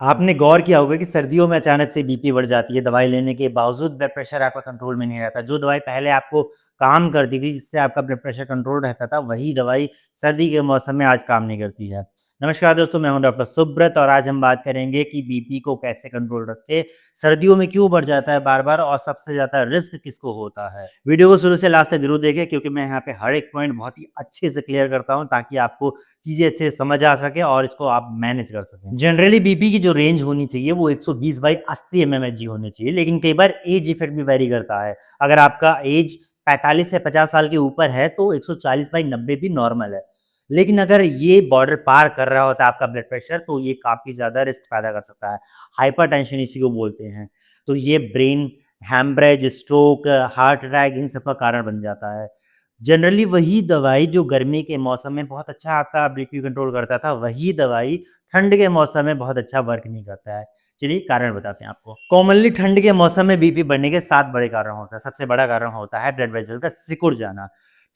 आपने गौर किया होगा कि सर्दियों में अचानक से बीपी बढ़ जाती है, दवाई लेने के बावजूद ब्लड प्रेशर आपका कंट्रोल में नहीं रहता। जो दवाई पहले आपको काम करती थी, जिससे आपका ब्लड प्रेशर कंट्रोल रहता था, वही दवाई सर्दी के मौसम में आज काम नहीं करती है। नमस्कार दोस्तों, मैं हूं डॉक्टर सुब्रत और आज हम बात करेंगे कि बीपी को कैसे कंट्रोल रखें, सर्दियों में क्यों बढ़ जाता है बार-बार और सबसे ज़्यादा रिस्क किसको होता है। वीडियो को शुरू से लास्ट तक ज़रूर देखें क्योंकि मैं यहाँ पे हर एक पॉइंट बहुत ही अच्छे से क्लियर करता हूँ ताकि आपको चीज़ें अच्छे से समझ आ सके और इसको आप मैनेज कर सकें। जनरली बीपी की जो रेंज होनी चाहिए वो 120/80 एमएमएचजी होनी चाहिए, लेकिन कई बार एज इफेक्ट भी वैरी करता है। अगर आपका एज 45 से 50 साल के ऊपर है तो 140/90 भी नॉर्मल है। लेकिन अगर ये बॉर्डर पार कर रहा होता है आपका ब्लड प्रेशर तो ये काफ़ी ज़्यादा रिस्क पैदा कर सकता है। हाइपरटेंशन इसी को बोलते हैं। तो ये brain haemorrhage, stroke, heart attack in सब का कारण बन जाता है। जनरली वही दवाई जो गर्मी के मौसम में बहुत अच्छा आपका बीपी कंट्रोल करता था, वही दवाई ठंड के मौसम में बहुत अच्छा वर्क नहीं करता है। चलिए कारण बताते हैं आपको। कॉमनली ठंड के मौसम में बीपी बढ़ने के 7 बड़े कारण होते हैं। सबसे बड़ा कारण होता है ब्लड वेसल का सिकुड़ जाना।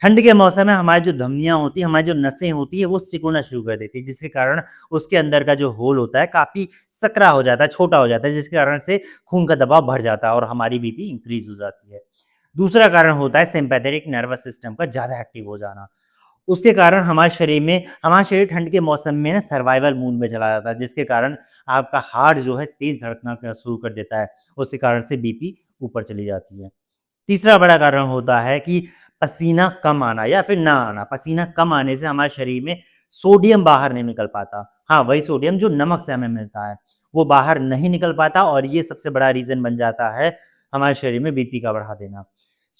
ठंड के मौसम में हमारी जो धमनियाँ होती हैं, हमारी जो नसें होती हैं, वो सिकुड़ना शुरू कर देती है, जिसके कारण उसके अंदर का जो होल होता है काफ़ी सकरा हो जाता है, छोटा हो जाता है, जिसके कारण से खून का दबाव बढ़ जाता है और हमारी बीपी इंक्रीज़ हो जाती है। दूसरा कारण होता है सिम्पैथेटिक नर्वस सिस्टम का ज़्यादा एक्टिव हो जाना। उसके कारण हमारा शरीर ठंड के मौसम में ना सर्वाइवल मोड में चला जाता है, जिसके कारण आपका हार्ट जो है तेज़ धड़कना शुरू कर देता है। उसके कारण से बीपी ऊपर चली जाती है। तीसरा बड़ा कारण होता है कि पसीना कम आना या फिर ना आना। पसीना कम आने से हमारे शरीर में सोडियम बाहर नहीं निकल पाता। हाँ, वही सोडियम जो नमक से हमें मिलता है, वो बाहर नहीं निकल पाता और ये सबसे बड़ा रीज़न बन जाता है हमारे शरीर में बीपी का बढ़ा देना।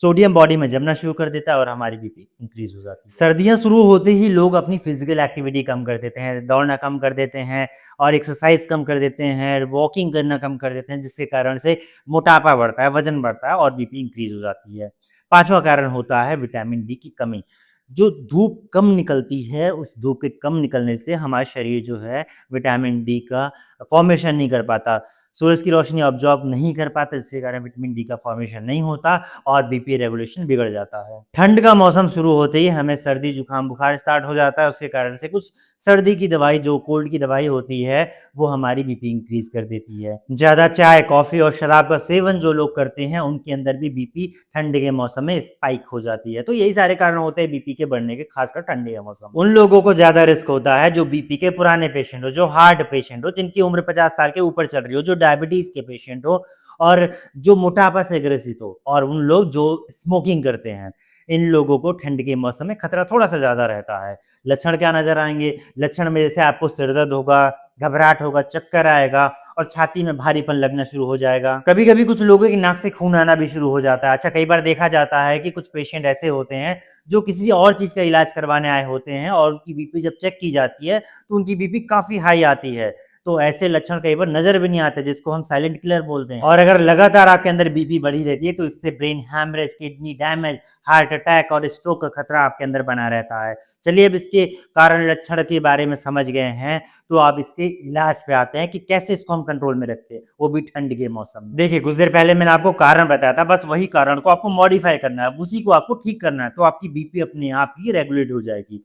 सोडियम बॉडी में जमना शुरू कर देता है और हमारी बीपी इंक्रीज़ हो जाती है। सर्दियाँ शुरू होते ही लोग अपनी फ़िज़िकल एक्टिविटी कम कर देते हैं, दौड़ना कम कर देते हैं और एक्सरसाइज़ कम कर देते हैं, वॉकिंग करना कम कर देते हैं, जिसके कारण से मोटापा बढ़ता है, वज़न बढ़ता है और बीपी इंक्रीज़ हो जाती है। 5वां कारण होता है विटामिन डी की कमी। जो धूप कम निकलती है, उस धूप के कम निकलने से हमारा शरीर जो है विटामिन डी का फ़ॉर्मेशन नहीं कर पाता। सूरज की रोशनी अब्ज़ॉर्ब नहीं कर पाता, जिसके कारण विटामिन डी का फ़ॉर्मेशन नहीं होता और बीपी रेगुलेशन बिगड़ जाता है। ठंड का मौसम शुरू होते ही हमें सर्दी, जुकाम, बुखार स्टार्ट हो जाता है, उसके कारण से कुछ सर्दी की दवाई जो कोल्ड की दवाई होती है, वो हमारी बीपी इंक्रीज़ कर देती है। ज़्यादा चाय, कॉफ़ी और शराब का सेवन जो लोग करते हैं, उनके अंदर भी बीपी ठंड के मौसम में स्पाइक हो जाती है। तो यही सारे कारण होते हैं बीपी के बढ़ने के, खासकर ठंडी के मौसम में। उन लोगों को ज़्यादा रिस्क होता है जो बीपी के पुराने पेशेंट हो, जो हार्ट पेशेंट हो, जिनकी उम्र 50 साल के ऊपर चल रही हो, जो डायबिटीज़ के पेशेंट हो और जो मोटापा से ग्रसित हो और उन लोग जो स्मोकिंग करते हैं। इन लोगों को ठंड के मौसम में खतरा थोड़ा-सा ज़्यादा रहता है। लक्षण क्या नज़र आएँगे? लक्षण में जैसे आपको सिर दर्द होगा, घबराहट होगा, चक्कर आएगा और छाती में भारीपन लगना शुरू हो जाएगा। कभी-कभी कुछ लोगों की नाक से खून आना भी शुरू हो जाता है। अच्छा, कई बार देखा जाता है कि कुछ पेशेंट ऐसे होते हैं जो किसी और चीज़ का इलाज करवाने आए होते हैं और उनकी बीपी जब चेक की जाती है तो उनकी बीपी काफ़ी हाई आती है। तो ऐसे लक्षण कई बार नज़र भी नहीं आते, जिसको हम साइलेंट किलर बोलते हैं। और अगर लगातार आपके अंदर बीपी बढ़ी रहती है तो इससे brain haemorrhage, kidney damage, heart attack और स्ट्रोक का खतरा आपके अंदर बना रहता है। चलिए अब इसके कारण लक्षण के बारे में समझ गए हैं, तो अब इसके इलाज पे आते हैं कि कैसे इसको हम कंट्रोल में रखें, वो भी ठंड के मौसम में। देखिए, कुछ देर पहले मैंने आपको कारण बताया था, बस वही कारण को आपको मॉडिफ़ाई करना है, उसी को आपको ठीक करना है, तो आपकी बीपी अपने आप ही रेगुलेट हो जाएगी।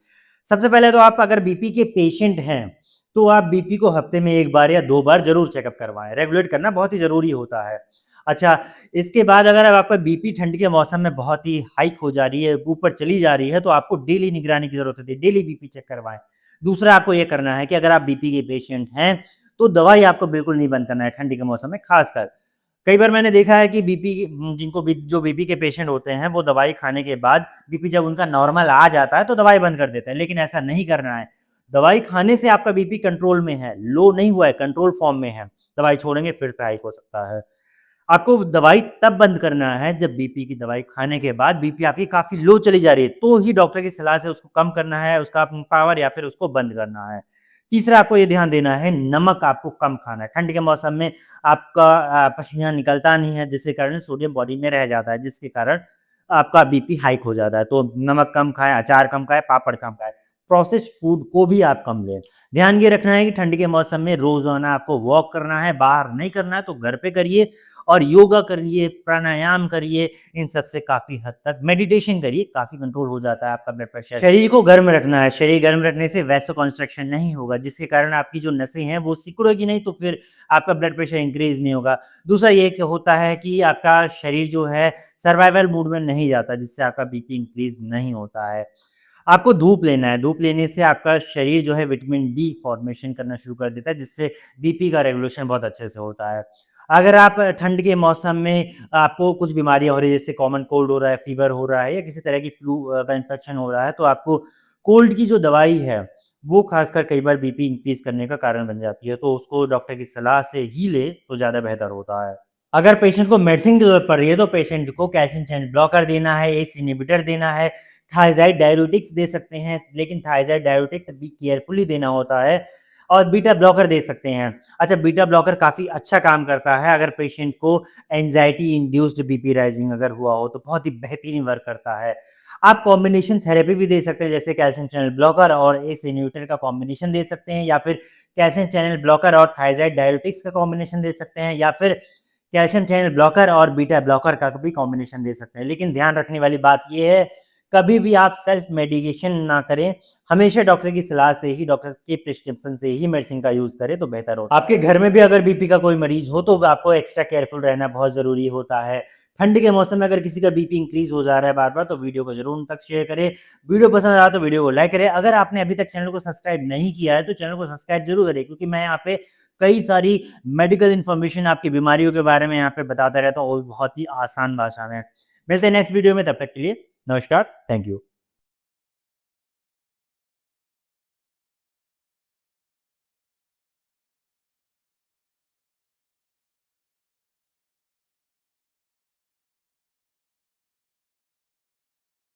सबसे पहले तो आप अगर बीपी के पेशेंट हैं, तो आप बीपी को हफ्ते में 1 बार या 2 बार ज़रूर चेकअप करवाएँ, रेगुलेट करना बहुत ही ज़रूरी होता है। अच्छा, इसके बाद अगर अब आपका बीपी ठंड के मौसम में बहुत ही हाइक हो जा रही है, ऊपर चली जा रही है, तो आपको डेली निगरानी की ज़रूरत होती है, डेली बीपी चेक करवाएँ। दूसरा आपको ये करना है कि अगर आप बीपी के पेशेंट हैं, तो दवाई आपको बिल्कुल नहीं बंद करना है ठंडी के मौसम में ख़ासकर। कई बार मैंने देखा है कि जिनको जो बीपी के पेशेंट होते हैं, वो दवाई खाने के बाद बीपी जब उनका नॉर्मल आ जाता है, तो दवाई बंद कर देते हैं, लेकिन ऐसा नहीं करना है। दवाई खाने से आपका बीपी कंट्रोल में है, लो नहीं हुआ है, कंट्रोल फ़ॉर्म में है। दवाई छोड़ेंगे फिर से हाइक हो सकता है। आपको दवाई तब बंद करना है जब बीपी की दवाई खाने के बाद बीपी आपकी काफ़ी लो चली जा रही है, तो ही डॉक्टर की सलाह से उसको कम करना है, उसका पावर या फिर उसको बंद करना है। तीसरा आपको ये ध्यान देना है, नमक आपको कम खाना है। ठंड के मौसम में आपका पसीना निकलता नहीं है, जिसके कारण सोडियम बॉडी में रह जाता है, जिसके कारण आपका बीपी हाइक हो जाता है। तो नमक कम खाएँ, अचार कम खाएँ, पापड़ कम खाएँ। प्रोसेस्ड फूड को भी आप कम लें। ध्यान ये रखना है कि ठंड के मौसम में रोज़ाना आपको वॉक करना है, बाहर नहीं करना है तो घर पे करिए और योगा करिए, प्राणायाम करिए, इन सब से काफ़ी हद तक मेडिटेशन करिए, काफ़ी कंट्रोल हो जाता है आपका ब्लड प्रेशर। शरीर को गर्म रखना है, शरीर गर्म रखने से वैसोकंस्ट्रिक्शन नहीं होगा, जिसके कारण आपकी जो नसें हैं वो सिकुड़ेगी नहीं, तो फिर आपका ब्लड प्रेशर इंक्रीज़ नहीं होगा। दूसरा ये कि होता है कि आपका शरीर जो है सर्वाइवल मोड में नहीं जाता, जिससे आपका बीपी इंक्रीज़ नहीं होता है। आपको धूप लेना है, धूप लेने से आपका शरीर जो है विटामिन डी फॉर्मेशन करना शुरू कर देता है, जिससे बीपी का रेगुलेशन बहुत अच्छे से होता है। अगर आप ठंड के मौसम में आपको कुछ बीमारियाँ हो रही हैं, जैसे कॉमन कोल्ड हो रहा है, फ़ीवर हो रहा है या किसी तरह की फ्लू का इन्फेक्शन हो रहा है, तो आपको कोल्ड की जो दवाई है, वो ख़ासकर कई बार बीपी इंक्रीज़ करने का कारण बन जाती है, तो उसको डॉक्टर की सलाह से ही लें, तो ज़्यादा बेहतर होता है। अगर पेशेंट को मेडिसिन की ज़रूरत पड़ रही है, तो पेशेंट को कैल्शियम चैनल ब्लॉकर देना है, एस इन्हिबिटर देना है, थायज़ाइड डाययूरेटिक्स दे सकते हैं, लेकिन थायज़ाइड डाययूरेटिक्स भी केयरफुली देना होता है और बीटा ब्लॉकर दे सकते हैं। अच्छा, बीटा ब्लॉकर काफ़ी अच्छा काम करता है अगर पेशेंट को एंग्ज़ायटी इंड्यूस्ड बीपी राइज़िंग अगर हुआ हो, तो बहुत ही बेहतरीन वर्क करता है। आप कॉम्बिनेशन थेरेपी भी दे सकते हैं, जैसे कैल्शियम चैनल ब्लॉकर और एस इन्हिबिटर का कॉम्बिनेशन दे सकते हैं, या फिर कैल्शियम चैनल ब्लॉकर और थायज़ाइड डाययूरेटिक्स का कॉम्बिनेशन दे सकते हैं, या फिर कैल्शियम चैनल ब्लॉकर और बीटा ब्लॉकर का भी कॉम्बिनेशन दे सकते हैं। लेकिन ध्यान रखने वाली बात ये है, कभी भी आप सेल्फ मेडिकेशन ना करें, हमेशा डॉक्टर की सलाह से ही, डॉक्टर के प्रिस्क्रिप्शन से ही मेडिसिन का यूज़ करें तो बेहतर होता है। आपके घर में भी अगर बीपी का कोई मरीज़ हो तो आपको एक्स्ट्रा केयरफुल रहना बहुत ज़रूरी होता है। ठंड के मौसम में अगर किसी का बीपी इंक्रीज़ हो जा रहा है बार-बार, तो वीडियो को ज़रूर उन तक शेयर करें। वीडियो पसंद आया तो वीडियो को लाइक करें। अगर आपने अभी तक चैनल को सब्सक्राइब नहीं किया है, तो चैनल को सब्सक्राइब ज़रूर करें, क्योंकि मैं यहाँ पे कई सारी मेडिकल इन्फॉर्मेशन आपकी बीमारियों के बारे में यहाँ पे बताता रहता हूँ, और बहुत ही आसान भाषा में। मिलते हैं नेक्स्ट वीडियो में, तब तक के लिए नमस्कार, थैंक यू।